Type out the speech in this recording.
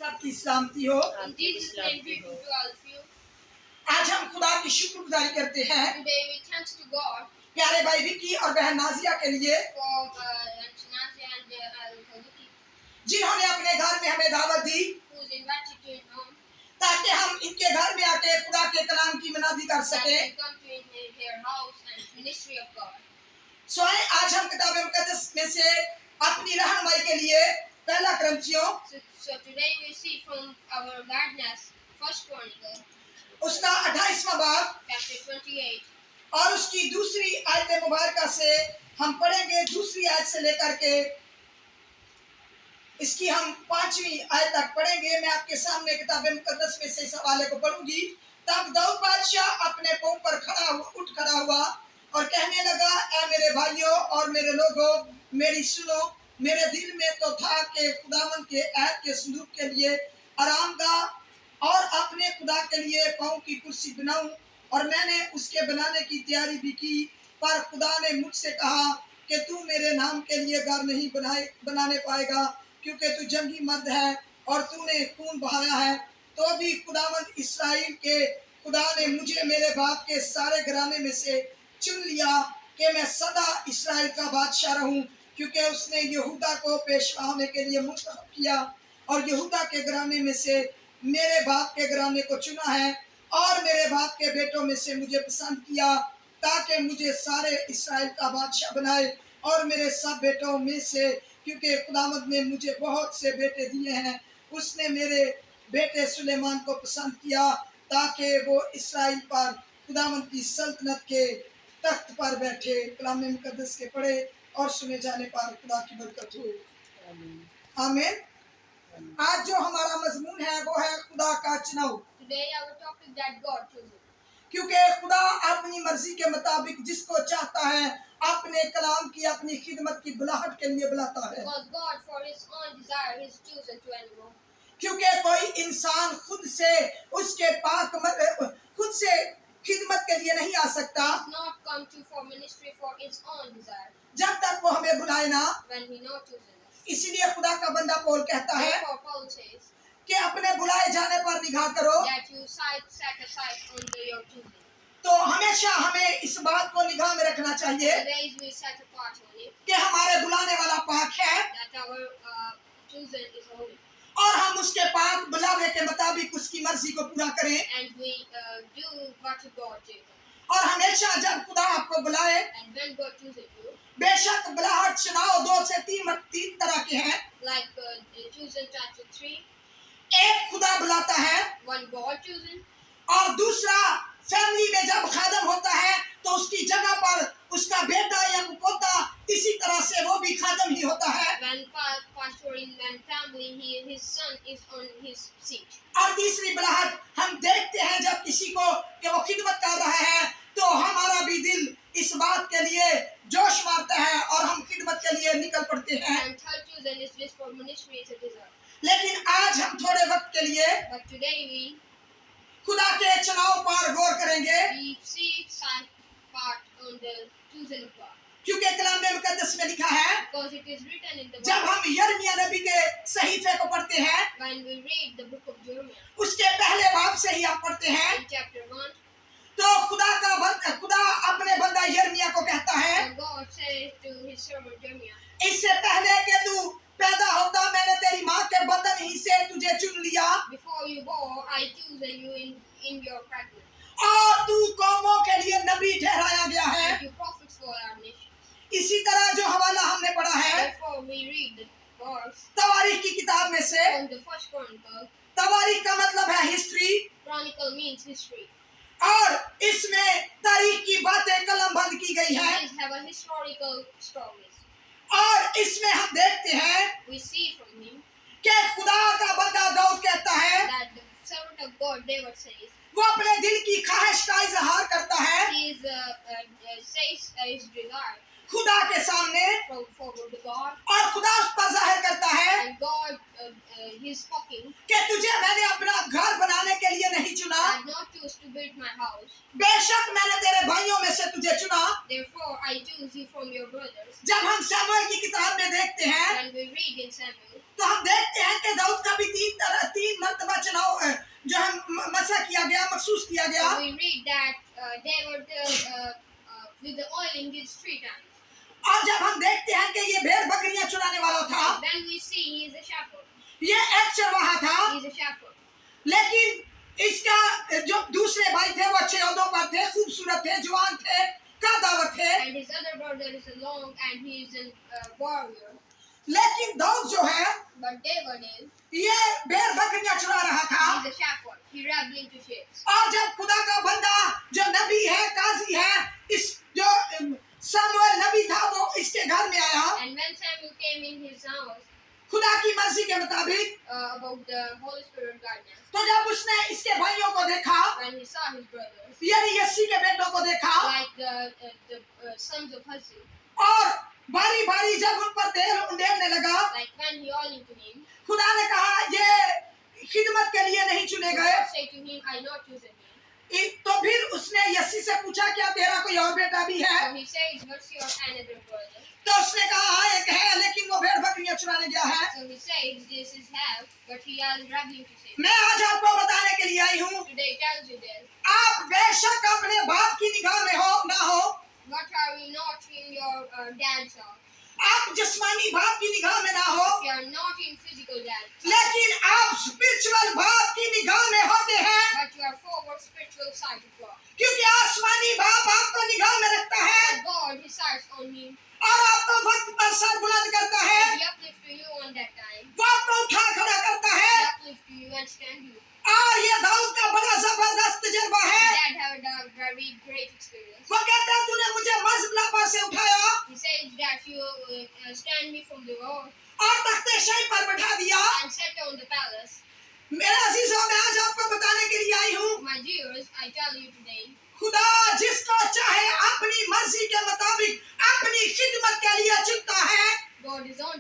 सबकी सलामती हो। आपकी भी सलामती हो। आज हम खुदा की शुक्रगुजारी करते हैं Today we thanks to God प्यारे भाई विकी और बहन नाजिया के लिए, for Nadia and Kaluki, जिन्होंने अपने घर में हमें दावत दी who's invited to his home, ताकि हम इनके घर में आके खुदा के कलाम की मनादी कर that सके। we come to their house and ministry of God. सो आइए आज हम किताब मुकद्दस में से अपनी रहनुमाई के लिए पहला क्रंथियों So today we see from our guidance, First Chronicle, उसका 28वां बाब chapter 28, और उसकी दूसरी आयत मुबारका से हम पढ़ेंगे। दूसरी आयत से लेकर के इसकी हम 5वीं आयत तक पढ़ेंगे। मैं आपके सामने किताब मुकद्दस में से इस हवाले को पढ़ूंगी। तब दाऊद बादशाह अपने पांव पर उठ खड़ा हुआ और कहने लगा, ऐ मेरे भाइयों और मेरे लोगों, मेरी सुनो। मेरे दिल में तो था कि खुदावंद के ऐत के संदूक के लिए आरामगाह और अपने खुदा के लिए पांव की कुर्सी बनाऊं, और मैंने उसके बनाने की तैयारी भी की। पर खुदा ने मुझसे कहा कि तू मेरे नाम के लिए घर नहीं बनाने पाएगा, क्योंकि तू जंगी मर्द है और तूने खून बहाया है। तो भी खुदावंद इस्राएल के खुदा ने मुझे मेरे बाप के सारे घराने में से चुन लिया कि मैं सदा इस्राएल का बादशाह रहूं, क्योंकि उसने यहूदा को पेशवा होने के लिए मुंतखब किया और यहूदा के घराने में से मेरे बाप के घराने को चुना है और मेरे बाप के बेटों में से मुझे पसंद किया, ताकि मुझे सारे इस्राएल का बादशाह बनाए और मेरे सब बेटों में से, क्योंकि खुदावंद ने मुझे बहुत से बेटे दिए हैं, उसने मेरे बेटे सुलेमान को पसंद किया ताकि वो इस्राएल पर खुदावंद की सल्तनत के तख्त पर बैठे। कलाम मुकद्दस के पढ़े और सुने जाने पर खुदा की बरकत हो। आमीन। आज जो हमारा मजमून है वो है खुदा का चुनाव। today our topic that God chooses. क्योंकि खुदा अपनी मर्जी के मुताबिक जिसको चाहता है अपने कलाम की अपनी खिदमत की बुलाहट के लिए बुलाता है। Because God for his own desire is chosen to anyone. क्योंकि कोई इंसान खुद से उसके खुद से खिदमत के लिए नहीं आ सकता Does not come to for ministry for his own desire जब तक वो हमें बुलाए ना। when he not chooses us. इसीलिए खुदा का बंदा पौल कहता है Therefore Paul says कि अपने बुलाए जाने पर निगाह करो। that you set aside on your choosing. तो हमेशा हमें इस बात को निगाह में रखना चाहिए Always we set apart on it कि हमारे बुलाने वाला पाक है that our chosen is holy, और हम उसके पाक बुलावे के मुताबिक उसकी मर्जी को पूरा करें। and we do what God chooses. और हमेशा जब खुदा आपको बुलाए, And when God chooses you, बेशक बुलाहट चुनाव 2 से 3 तरह के हैं। like chosen chapter 3, एक खुदा बुलाता है one God chosen, और दूसरा फैमिली में जब खादम होता है तो उसकी जगह पर उसका बेटा या पोता, इसी तरह से वो भी खादम ही होता है। when pastor in one family, his son is on his seat. और तीसरी बुलाहट हम देखते हैं जब किसी को कि वो खिदमत कर रहा है तो हमारा भी दिल इस बात के लिए जोश मारता है और हम खिदमत के लिए निकल पड़ते हैं। And third chosen is just for ministry is a desire. लेकिन आज हम थोड़े वक्त के लिए But today we खुदा के चुनाव पर गौर करेंगे, see some part on the chosen of God. क्योंकि कलाम मुकद्दस में लिखा है, Because it is written in the जब Bible, हम यिर्मयाह नबी के सहीफे को पढ़ते हैं when we read the book of Jeremiah, उसके पहले बाब से ही हम पढ़ते हैं, in chapter 1, तो खुदा अपने बंदा यिर्मयाह को कहता है, and God says to his servant Jeremiah, इससे पहले कि तू पैदा होता मैंने तेरी माँ के बदन ही से तुझे चुन लिया before you go, I choose you in your pregnancy, और तू कौमों के लिए नबी ठहराया गया है। and you prophets for our nation. इसी तरह जो हवाला हमने पढ़ा है Therefore we read the verse तवारीख की किताब में से, from the First Chronicle. तवारीख का मतलब है हिस्ट्री, Chronicle means history. और इसमें तारीख की बातें कलमबंद की गई है। These have a historical stories. और इसमें हम देखते हैं We see from him कि खुदा का बंदा दाऊद कहता है, that the servant of God David says वो अपने दिल की ख्वाहिश का इजहार करता है he is says his desire खुदा के सामने, from forward to God, और खुदा उस पर जाहिर करता है and God he is talking. कि तुझे मैंने अपना घर बनाने के लिए नहीं चुना, I did not choose to build my house. बेशक मैंने तेरे भाइयों में से तुझे चुना। Therefore I choose you from your brothers. जब हम शमूएल की किताब में देखते हैं When we read in Samuel, तो हम देखते हैं कि दाऊद का भी एक चरवाहा था, He's a shepherd. लेकिन इसका जो दूसरे भाई थे वो अच्छे ओहदों पर थे, खूबसूरत थे, जवान थे, कद्दावर थे। And his other brother is a long and he is a warrior. लेकिन दाऊद जो है But David is, ये भेड़ बकरियां चुरा रहा था। he's a shepherd. He rabbled to sheep. और जब खुदा का बंदा जो नबी है, काजी है, इस जो शमूएल नबी था वो इसके घर में आया, And when Samuel came in his house खुदा की मर्जी के मुताबिक, about the Holy Spirit guidance, तो जब उसने इसके भाइयों को देखा, when he saw his brothers, यानी यस्सी के बेटों को देखा, like the sons of Hussey, और बारी बारी जब उन पर तेल उंडेलने लगा, like when he oiled to him, खुदा ने कहा ये खिदमत के लिए नहीं चुने गए। God said to him, I not chosen him. तो फिर उसने यस्सी से पूछा क्या तेरा कोई और बेटा भी है? So he said, what's your another brother? तो उसने कहा हाँ एक है, लेकिन वो भेड़ बकरियां चुराने गया है। So he said, this is half, but he is rabbling to sheep. मैं आज आपको बताने के लिए आई हूँ, Today tells you this. आप बेशक अपने बाप की निगाह में हो ना हो, What are we not in your dad's house? आप जिस्मानी बाप की निगाह में ना हो, We are not in physical dad's house, लेकिन आप स्पिरिचुअल बाप की निगाह में होते हैं, but you are forward spiritual side of God. क्योंकि आसमानी बाप आपको निगाह में रखता है And God decides on him. और आपको वक्त पर सर बुलंद करता है, He uplifts to you on that time. वो आपको उठा खड़ा करता He है। uplifts to you and stand you. और ये दाऊद का बड़ा जबरदस्त तजुर्बा है। Dad had a very great experience. वो कहता है तूने मुझे मजबला से उठाया He says that you stand me from the road और तख्ते शाही पर बैठा दिया। and set on the palace. मेरे अजीजों, मैं आज आपको बताने के लिए आई हूँ, My dears, I tell you today, खुदा जिसको चाहे अपनी मर्जी के मुताबिक अपनी खिदमत के लिए चुनता है। God is on